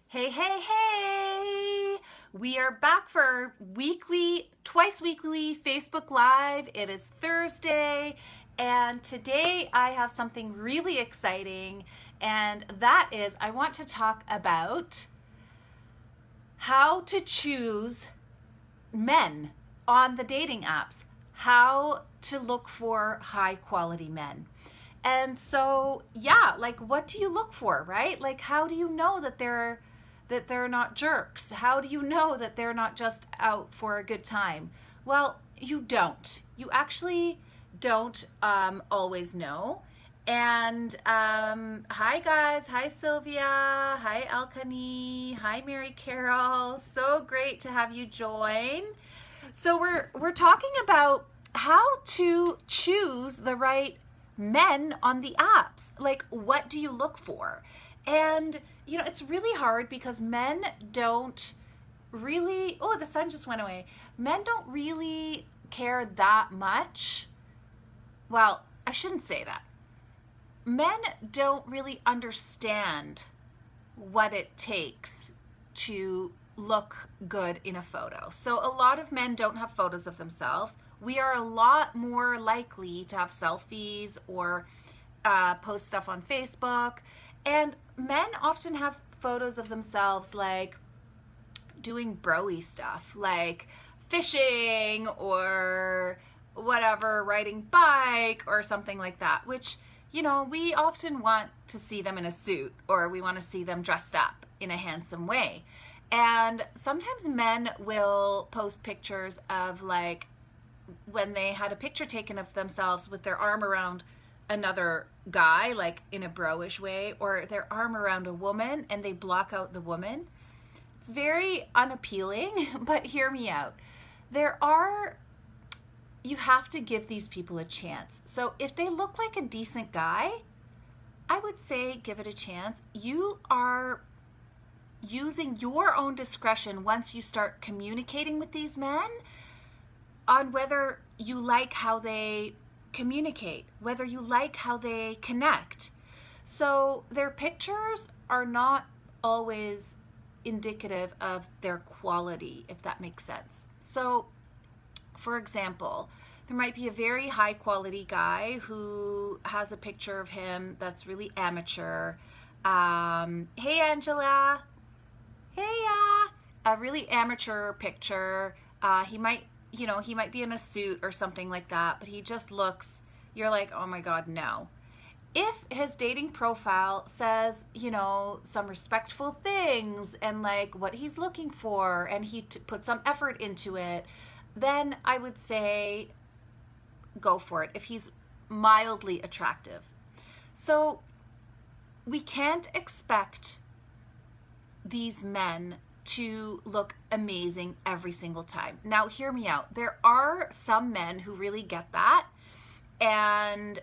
Hey, hey, hey! We are back for twice weekly Facebook Live. It is Thursday, and today I have something really exciting, and that is I want to talk about how to choose men on the dating apps, how to look for high quality men. And so, yeah, like what do you look for, right? Like how do you know that they're not jerks? How do you know that they're not just out for a good time? Well, you don't. You actually don't always know. And hi guys, hi Sylvia, hi Alkani, hi Mary Carol. So great to have you join. So we're talking about how to choose the right men on the apps. Like what do you look for? And it's really hard because men don't really, oh, the sun just went away. Men don't really care that much. Well, I shouldn't say that. Men don't really understand what it takes to look good in a photo. So a lot of men don't have photos of themselves. We are a lot more likely to have selfies or post stuff on Facebook. And men often have photos of themselves like doing bro-y stuff, like fishing or whatever, riding bike or something like that, which, we often want to see them in a suit or we want to see them dressed up in a handsome way. And sometimes men will post pictures of like when they had a picture taken of themselves with their arm around another guy, like in a bro-ish way, or their arm around a woman and they block out the woman. It's very unappealing, but hear me out. You have to give these people a chance. So if they look like a decent guy, I would say give it a chance. You are using your own discretion once you start communicating with these men on whether you like how they communicate, whether you like how they connect. So their pictures are not always indicative of their quality, if that makes sense. So, for example, there might be a very high quality guy who has a picture of him that's really amateur. Hey, Angela. Hey, a really amateur picture. He might be in a suit or something like that, but he just looks, you're like, oh my God, no. If his dating profile says, some respectful things and like what he's looking for and he put some effort into it, then I would say go for it if he's mildly attractive. So we can't expect these men to look amazing every single time. Now, hear me out. There are some men who really get that. And,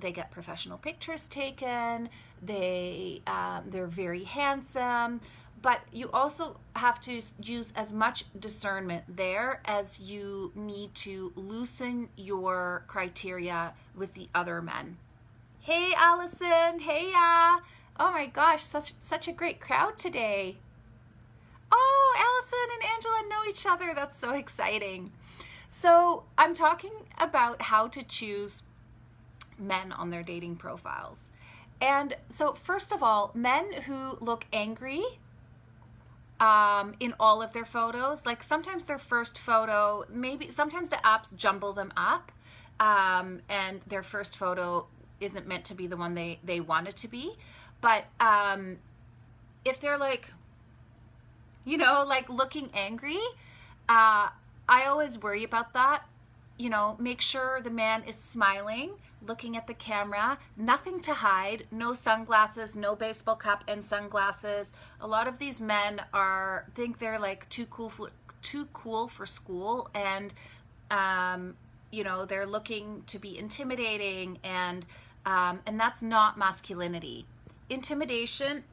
they get professional pictures taken. They're very handsome. But you also have to use as much discernment there as you need to loosen your criteria with the other men. Hey, Allison. Hey, oh my gosh, such a great crowd today. Oh, Allison and Angela know each other. That's so exciting. So I'm talking about how to choose men on their dating profiles. And so first of all, men who look angry in all of their photos, like sometimes their first photo, sometimes the apps jumble them up and their first photo isn't meant to be the one they want it to be. But if they're like, like looking angry, I always worry about that. Make sure the man is smiling, looking at the camera, nothing to hide, no sunglasses, no baseball cap and sunglasses. A lot of these men think they're like too cool for school, and they're looking to be intimidating, and that's not masculinity. Intimidation,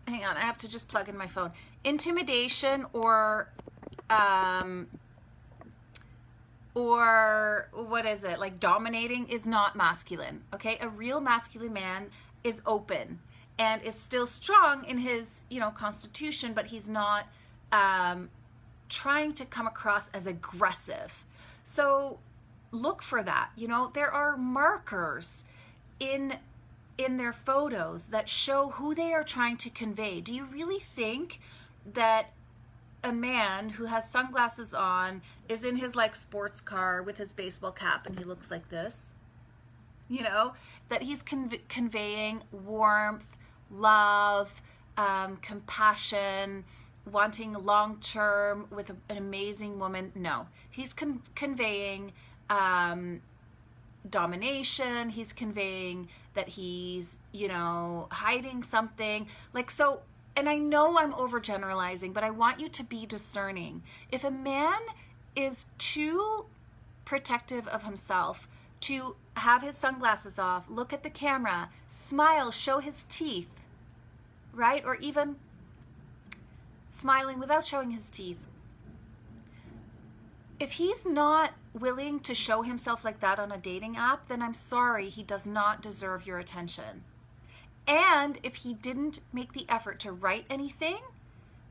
hang on, I have to just plug in my phone. Intimidation or what is it, like dominating is not masculine, okay? A real masculine man is open and is still strong in his, constitution, but he's not trying to come across as aggressive. So look for that. There are markers in their photos that show who they are trying to convey. Do you really think that a man who has sunglasses on is in his sports car with his baseball cap and he looks like this? That he's conveying warmth, love, compassion, wanting long-term with an amazing woman? No, he's conveying domination. He's conveying that he's, hiding something. And I know I'm overgeneralizing, but I want you to be discerning. If a man is too protective of himself to have his sunglasses off, look at the camera, smile, show his teeth, right? Or even smiling without showing his teeth. If he's not willing to show himself like that on a dating app, then I'm sorry, he does not deserve your attention. And if he didn't make the effort to write anything,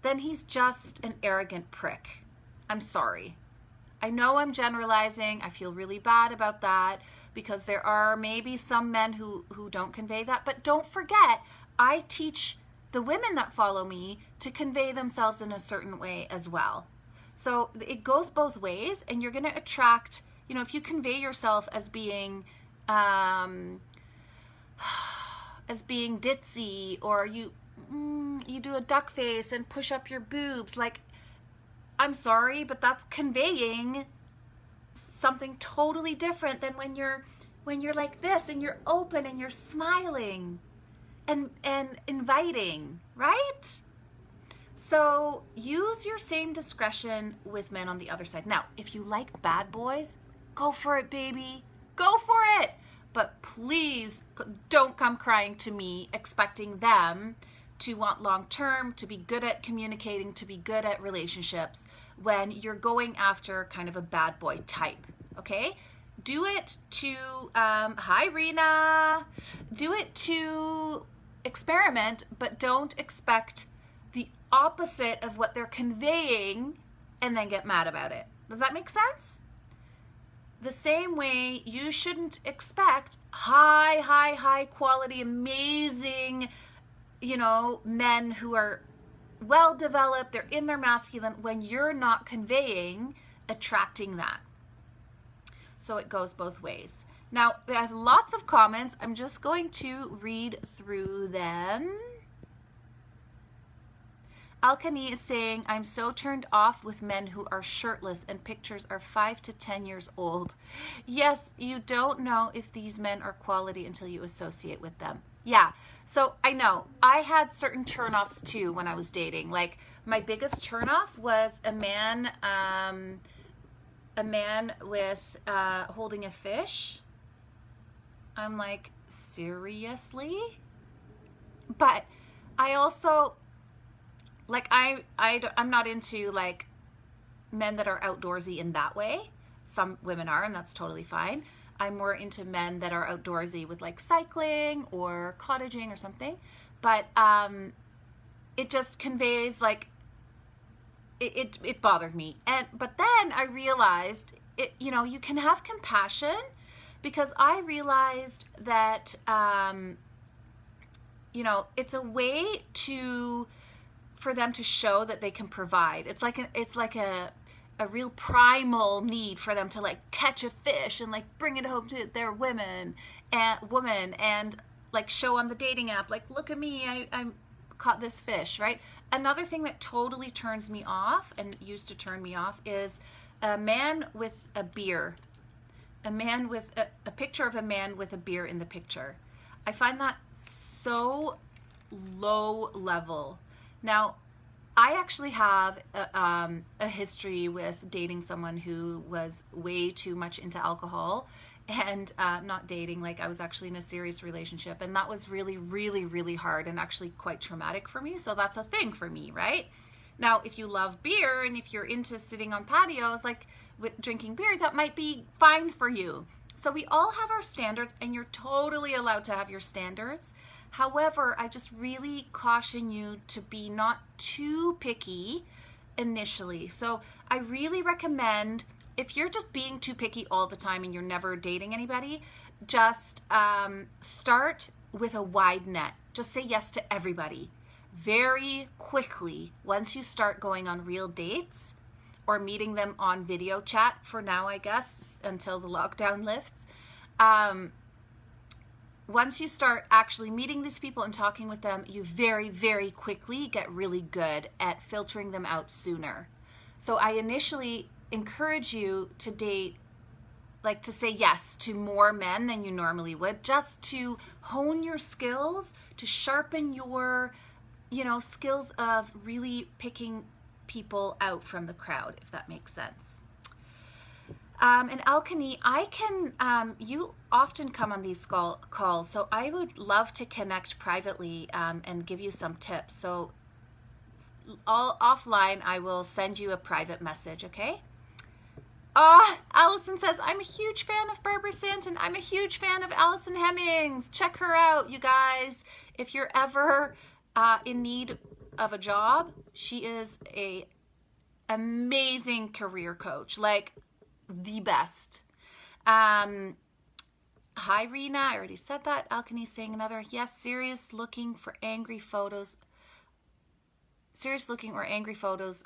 then he's just an arrogant prick. I'm sorry. I know I'm generalizing. I feel really bad about that because there are maybe some men who don't convey that. But don't forget, I teach the women that follow me to convey themselves in a certain way as well. So it goes both ways, and you're going to attract, if you convey yourself as being ditzy, or you do a duck face and push up your boobs, I'm sorry, but that's conveying something totally different than when you're like this and you're open and you're smiling and inviting, right? So use your same discretion with men on the other side. Now, if you like bad boys, go for it, baby. Go for it. But please don't come crying to me expecting them to want long-term, to be good at communicating, to be good at relationships when you're going after kind of a bad boy type, okay? Do it to, hi Rena, do it to experiment, but don't expect the opposite of what they're conveying and then get mad about it. Does that make sense? The same way you shouldn't expect high quality, amazing, men who are well developed, they're in their masculine, when you're not conveying, attracting that. So it goes both ways. Now, I have lots of comments. I'm just going to read through them. Alkani is saying, I'm so turned off with men who are shirtless and pictures are 5 to 10 years old. Yes, you don't know if these men are quality until you associate with them. Yeah, so I know. I had certain turnoffs too when I was dating. My biggest turnoff was a man with holding a fish. I'm like, seriously? But I also... I'm not into men that are outdoorsy in that way. Some women are, and that's totally fine. I'm more into men that are outdoorsy with cycling or cottaging or something. But it just conveys it bothered me. But then I realized you can have compassion, because I realized that it's a way for them to show that they can provide. It's like a real primal need for them to catch a fish and bring it home to their woman and show on the dating app, look at me, I caught this fish, right? Another thing that totally turns me off and used to turn me off is a man with a beer. A man with a picture of a man with a beer in the picture. I find that so low level. Now, I actually have a history with dating someone who was way too much into alcohol, and not dating, I was actually in a serious relationship, and that was really, really, really hard and actually quite traumatic for me. So that's a thing for me, right? Now, if you love beer and if you're into sitting on patios, with drinking beer, that might be fine for you. So we all have our standards, and you're totally allowed to have your standards. However, I just really caution you to be not too picky initially. So I really recommend, if you're just being too picky all the time and you're never dating anybody, just start with a wide net. Just say yes to everybody. Very quickly, once you start going on real dates or meeting them on video chat for now, I guess, until the lockdown lifts, once you start actually meeting these people and talking with them, you very, very quickly get really good at filtering them out sooner. So I initially encourage you to date, like to say yes to more men than you normally would, just to hone your skills, to sharpen your, skills of really picking people out from the crowd, if that makes sense. And Alkane, you often come on these calls, so I would love to connect privately and give you some tips. So offline, I will send you a private message, okay? Allison says, I'm a huge fan of Barbara Santon. I'm a huge fan of Allison Hemmings. Check her out, you guys. If you're ever in need of a job, she is a amazing career coach, like the best. Hi, Rena. I already said that. Alkane saying another. Yes, serious looking or angry photos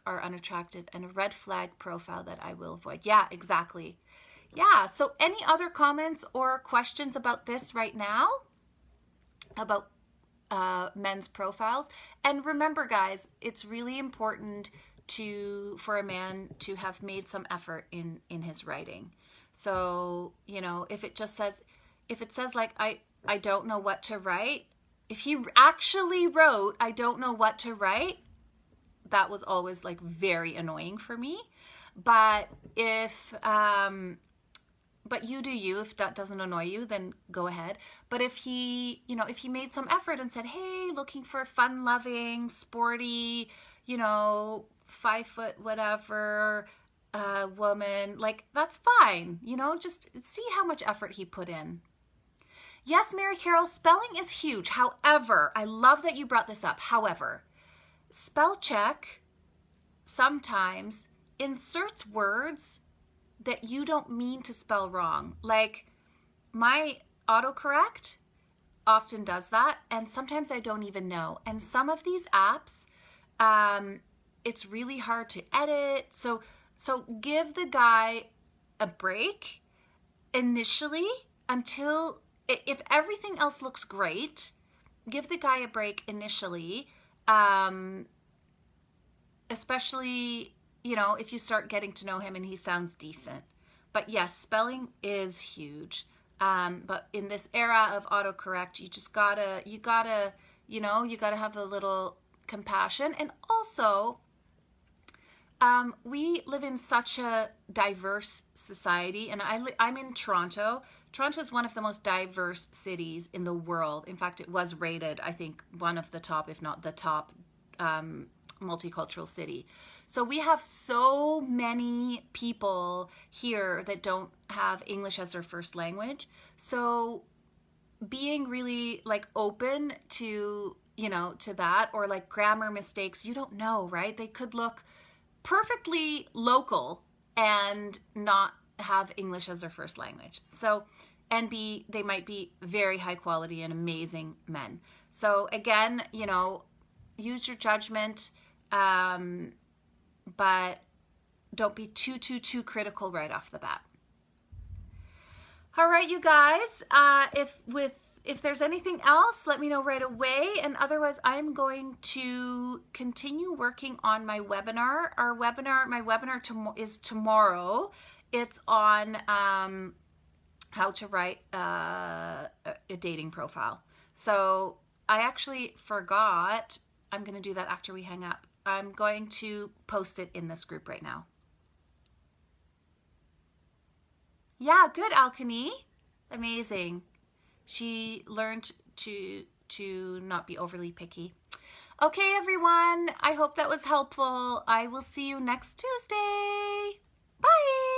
are unattractive and a red flag profile that I will avoid. Yeah, exactly. Yeah, so any other comments or questions about this right now? About men's profiles? And remember, guys, it's really important for a man to have made some effort in his writing. So, if it says like, I don't know what to write, if he actually wrote, I don't know what to write, that was always like very annoying for me. But but you do you. If that doesn't annoy you, then go ahead. But if he made some effort and said, hey, looking for fun-loving, sporty, 5 foot whatever woman, like, that's fine. Just see how much effort he put in. Yes, Mary Carol, spelling is huge. However, I love that you brought this up. However, spell check sometimes inserts words that you don't mean to spell wrong. Like, my autocorrect often does that, and sometimes I don't even know. And some of these apps, it's really hard to edit. So give the guy a break initially until, if everything else looks great, give the guy a break initially, especially, if you start getting to know him and he sounds decent. But yes, spelling is huge. But in this era of autocorrect, you gotta have a little compassion. And also, we live in such a diverse society, and I'm in Toronto. Toronto is one of the most diverse cities in the world. In fact, it was rated, I think, one of the top, if not the top, multicultural city. So we have so many people here that don't have English as their first language. So being really like open to, to that, or like grammar mistakes, you don't know, right? They could look perfectly local and not have English as their first language. So, and they might be very high quality and amazing men. So again, use your judgment, but don't be too critical right off the bat. All right, you guys, if there's anything else, let me know right away. And otherwise, I'm going to continue working on my webinar. My webinar is tomorrow. It's on how to write a dating profile. So I actually forgot. I'm going to do that after we hang up. I'm going to post it in this group right now. Yeah, good, Alkane. Amazing. She learned to not be overly picky. Okay, everyone. I hope that was helpful. I will see you next Tuesday. Bye.